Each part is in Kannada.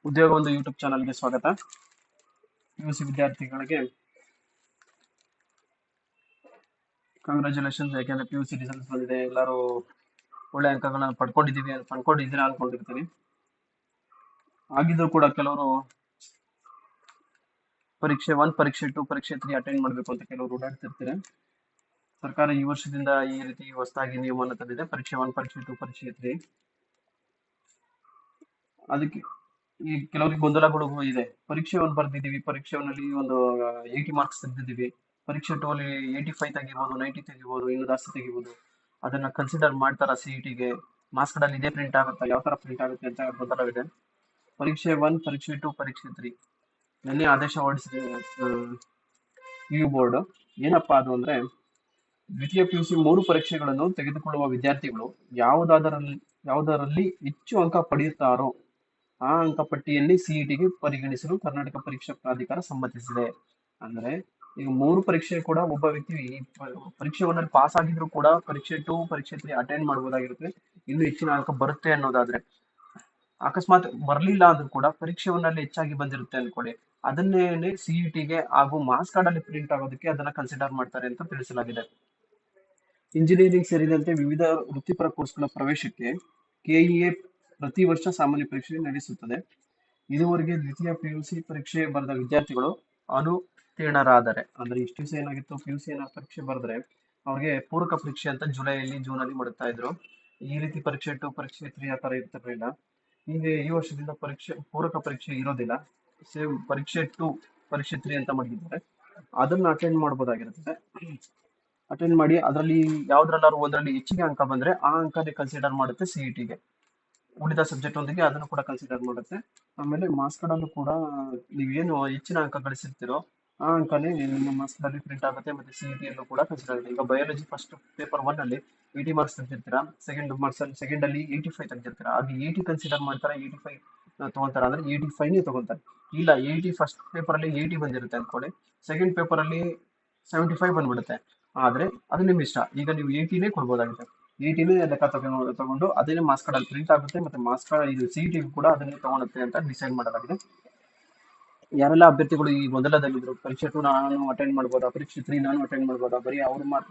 ಉದ್ಯೋಗ ಒಂದು ಯೂಟ್ಯೂಬ್ ಚಾನಲ್ಗೆ ಸ್ವಾಗತ. PUC ವಿದ್ಯಾರ್ಥಿಗಳಿಗೆ ಕಂಗ್ರ್ಯಾಚುಲೇಷನ್ಸ್. ಯಾಕೆಂದ್ರೆ PUC ರಿಸಲ್ಟ್ಸ್ ಬಂದಿದೆ, ಎಲ್ಲರೂ ಒಳ್ಳೆ ಅಂಕಗಳನ್ನ ಪಡ್ಕೊಂಡಿದ್ದೀರಾ ಅನ್ಕೊಂಡಿರ್ತೀನಿ. ಆಗಿದ್ರು ಕೂಡ ಕೆಲವರು ಪರೀಕ್ಷೆ 1, ಪರೀಕ್ಷೆ 2, ಪರೀಕ್ಷೆ 3 ಅಟೆಂಡ್ ಮಾಡಬೇಕು ಅಂತ ಕೆಲವರು ಓಡಾಡ್ತಿರ್ತಾರೆ. ಸರ್ಕಾರ ಈ ವರ್ಷದಿಂದ ಈ ರೀತಿ ಹೊಸದಾಗಿ ನಿಯಮವನ್ನು ತಂದಿದೆ, ಪರೀಕ್ಷೆ 1, ಪರೀಕ್ಷೆ 2, ಪರೀಕ್ಷೆ 3. ಅದಕ್ಕೆ ಈ ಕೆಲವರಿಗೆ ಗೊಂದಲಗಳು ಇದೆ. ಪರೀಕ್ಷೆ 1 ಬರ್ದಿದ್ದೀವಿ, ಪರೀಕ್ಷೆ 1 ಅಲ್ಲಿ ಒಂದು 80 ಮಾರ್ಕ್ಸ್ ತೆಗೆದಿದ್ದೀವಿ, ಪರೀಕ್ಷೆ 2 ಅಲ್ಲಿ 85 ತೆಗಿಬಹುದು, 90 ತೆಗಿಬಹುದು, ಇನ್ನೂ ಜಾಸ್ತಿ ತೆಗಿಬಹುದು. ಅದನ್ನ ಕನ್ಸಿಡರ್ ಮಾಡ್ತಾರ ಸಿಇಟಿಗೆ? ಮಾರ್ಕ್ಸ್ ಕಾರ್ಡ್ ಅಲ್ಲಿ ಇದೇ ಪ್ರಿಂಟ್ ಆಗುತ್ತಾ? ಯಾವ ತರ ಪ್ರಿಂಟ್ ಆಗುತ್ತೆ ಅಂತ ಗೊಂದಲವಿದೆ. ಪರೀಕ್ಷೆ 1, ಪರೀಕ್ಷೆ 2, ಪರೀಕ್ಷೆ 3 ನಿನ್ನೆ ಆದೇಶ ಹೊರಡಿಸಿದೆ PU ಬೋರ್ಡ್. ಏನಪ್ಪಾ ಅದು ಅಂದ್ರೆ, ದ್ವಿತೀಯ PUC 3 ಪರೀಕ್ಷೆಗಳನ್ನು ತೆಗೆದುಕೊಳ್ಳುವ ವಿದ್ಯಾರ್ಥಿಗಳು ಯಾವುದರಲ್ಲಿ ಹೆಚ್ಚು ಅಂಕ ಪಡೆಯುತ್ತಾರೋ ಆ ಅಂಕಪಟ್ಟಿಯಲ್ಲಿ ಸಿಇಟಿಗೆ ಪರಿಗಣಿಸಲು ಕರ್ನಾಟಕ ಪರೀಕ್ಷಾ ಪ್ರಾಧಿಕಾರ ಸಮ್ಮತಿಸಿದೆ. ಅಂದ್ರೆ ಈಗ 3 ಪರೀಕ್ಷೆ ಕೂಡ ಒಬ್ಬ ವ್ಯಕ್ತಿ ಪರೀಕ್ಷೆ 1 ಅಲ್ಲಿ ಪಾಸ್ ಆಗಿದ್ರು ಕೂಡ ಪರೀಕ್ಷೆ 2, ಪರೀಕ್ಷೆ 3 ಅಟೆಂಡ್ ಮಾಡಬಹುದಾಗಿರುತ್ತೆ, ಇನ್ನೂ ಹೆಚ್ಚಿನ ಅಂಕ ಬರುತ್ತೆ ಅನ್ನೋದಾದ್ರೆ. ಅಕಸ್ಮಾತ್ ಬರ್ಲಿಲ್ಲ ಅಂದ್ರೂ ಕೂಡ ಪರೀಕ್ಷೆ 1 ಅಲ್ಲಿ ಹೆಚ್ಚಾಗಿ ಬಂದಿರುತ್ತೆ ಅನ್ಕೊಳ್ಳಿ, ಅದನ್ನೇ ಸಿಇಟಿಗೆ ಹಾಗೂ ಮಾರ್ಕ್ಸ್ ಕಾರ್ಡ್ ಅಲ್ಲಿ ಪ್ರಿಂಟ್ ಆಗೋದಕ್ಕೆ ಅದನ್ನ ಕನ್ಸಿಡರ್ ಮಾಡ್ತಾರೆ ಅಂತ ತಿಳಿಸಲಾಗಿದೆ. ಇಂಜಿನಿಯರಿಂಗ್ ಸೇರಿದಂತೆ ವಿವಿಧ ವೃತ್ತಿಪರ ಕೋರ್ಸ್ಗಳ ಪ್ರವೇಶಕ್ಕೆ KEA ಪ್ರತಿ ವರ್ಷ ಸಾಮಾನ್ಯ ಪರೀಕ್ಷೆ ನಡೆಸುತ್ತದೆ. ಇದುವರೆಗೆ ದ್ವಿತೀಯ PUC ಪರೀಕ್ಷೆ ಬರೆದ ವಿದ್ಯಾರ್ಥಿಗಳು ಅನುತ್ತೀರ್ಣರಾದರೆ, ಅಂದ್ರೆ ಇಷ್ಟು ದಿವಸ ಏನಾಗಿತ್ತು, PUC ಪರೀಕ್ಷೆ ಬರೆದ್ರೆ ಅವ್ರಿಗೆ ಪೂರಕ ಪರೀಕ್ಷೆ ಅಂತ ಜೂನ್ ಅಲ್ಲಿ ಮಾಡುತ್ತಾ ಇದ್ರು. ಈ ರೀತಿ ಪರೀಕ್ಷೆ 2, ಪರೀಕ್ಷೆ 3 ಆ ತರ ಇರ್ತಿರ್ಲಿಲ್ಲ. ಈಗ ಈ ವರ್ಷದಿಂದ ಪೂರಕ ಪರೀಕ್ಷೆ ಇರೋದಿಲ್ಲ. ಸೇಮ್ ಪರೀಕ್ಷೆ 2, ಪರೀಕ್ಷೆ 3 ಅಂತ ಮಾಡಿದ್ದಾರೆ. ಅದನ್ನ ಅಟೆಂಡ್ ಮಾಡಬಹುದಾಗಿರುತ್ತೆ. ಅಟೆಂಡ್ ಮಾಡಿ ಅದರಲ್ಲಿ ಯಾವ್ದ್ರಲ್ಲಾರು ಒಂದರಲ್ಲಿ ಹೆಚ್ಚಿಗೆ ಅಂಕ ಬಂದ್ರೆ ಆ ಅಂಕನೇ ಕನ್ಸಿಡರ್ ಮಾಡುತ್ತೆ ಸಿಇಟಿಗೆ. ಉಳಿದ ಸಬ್ಜೆಕ್ಟ್ ಒಂದಿಗೆ ಅದನ್ನು ಕೂಡ ಕನ್ಸಿಡರ್ ಮಾಡುತ್ತೆ. ಆಮೇಲೆ ಮಾರ್ಕ್ಸ್ ಕಾರ್ಡ್ ಅಲ್ಲೂ ಕೂಡ ನೀವೇನು ಹೆಚ್ಚಿನ ಅಂಕ ಗಳಿಸಿರ್ತೀರೋ ಆ ಅಂಕನೇ ನಿಮ್ಮ ಮಾರ್ಕ್ಸ್ ಕಾರ್ಡ್ ಅಲ್ಲಿ ಪ್ರಿಂಟ್ ಆಗುತ್ತೆ. ಮತ್ತೆ ಸಿಇಟಿ ಅಲ್ಲೂ ಕೂಡ ಕನ್ಸಿಡರ್ ಆಗುತ್ತೆ. ಈಗ ಬಯಾಲಜಿ ಫಸ್ಟ್ ಪೇಪರ್ 1 ಅಲ್ಲಿ 80 ಮಾರ್ಕ್ಸ್ ತೆಗೆದಿರ್ತೀರಾ, ಸೆಕೆಂಡ್ ಅಲ್ಲಿ 85 ತೆಗೆದಿರ್ತೀರಾ. ಅದು 80 ಕನ್ಸಿಡರ್ ಮಾಡ್ತಾರೆ, 85 ತಗೊಂತಾರೆ, ಅಂದ್ರೆ 85 ತಗೊಂತಾರೆ. ಇಲ್ಲ 80 ಫಸ್ಟ್ ಪೇಪರ್ ಅಲ್ಲಿ 80 ಬಂದಿರುತ್ತೆ ಅನ್ಕೊಳ್ಳಿ, ಸೆಕೆಂಡ್ ಪೇಪರ್ ಅಲ್ಲಿ 75 ಬಂದ್ಬಿಡುತ್ತೆ. ಆದ್ರೆ ಅದು ನಿಮ್ ಇಷ್ಟ. ಈಗ ನೀವು 80ನೇ ಕೊಡ್ಬೋದಾಗುತ್ತೆ. 80ನೇ ಲೆಕ್ಕ ತಗೊಂಡು ಅದೇನೇ ಮಾರ್ಕ್ಸ್ ಕಾರ್ಡ್ ಅಲ್ಲಿ ಪ್ರಿಂಟ್ ಆಗುತ್ತೆ. ಮತ್ತೆ ಮಾರ್ಕ್ಸ್ ಕಾರ್ಡ್ ಇದು ಸಿಇಟಿ ಕೂಡ ಅದನ್ನೇ ತಗೊಳುತ್ತೆ ಅಂತ ಡಿಸೈಡ್ ಮಾಡಲಾಗಿದೆ. ಯಾರೆಲ್ಲ ಅಭ್ಯರ್ಥಿಗಳು ಈ ಗೊಂದಲದಲ್ಲಿದ್ರು, ಪರೀಕ್ಷೆ 2 ನಾನು ಅಟೆಂಡ್ ಮಾಡ್ಬೋದಾ, ಪರೀಕ್ಷೆ 3 ನಾನು ಅಟೆಂಡ್ ಮಾಡ್ಬೋದಾ, ಬರೀ ಅವ್ರು ಮಾತ್ರ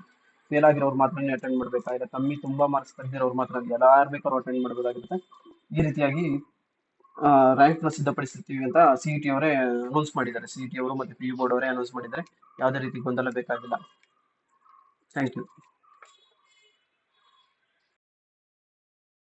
ಫೇಲ್ ಆಗಿರೋರು ಮಾತ್ರನೇ ಅಟೆಂಡ್ ಮಾಡ್ಬೇಕಾ, ಇಲ್ಲ ತುಂಬಾ ಮಾರ್ಕ್ಸ್ ತೆಗೆದಿರೋರು ಮಾತ್ರ ಯಾರು ಬೇಕಾದ್ರೂ ಅಟೆಂಡ್ ಮಾಡ್ಬೋದಾಗಿರುತ್ತೆ. ಈ ರೀತಿಯಾಗಿ ರ್ಯಾಂಕ್ ನ ಸಿದ್ಧಪಡಿಸಿರ್ತೀವಿ ಅಂತ ಸಿಇಟಿ ಅವರೇ ಅನೌನ್ಸ್ ಮಾಡಿದ್ದಾರೆ. ಸಿಇಟಿ ಅವರು ಮತ್ತೆ PU ಬೋರ್ಡ್ ಅವರೇ ಅನೌನ್ಸ್ ಮಾಡಿದ್ದಾರೆ. ಯಾವುದೇ ರೀತಿ ಗೊಂದಲ ಬೇಕಾಗಿಲ್ಲ. Thank you.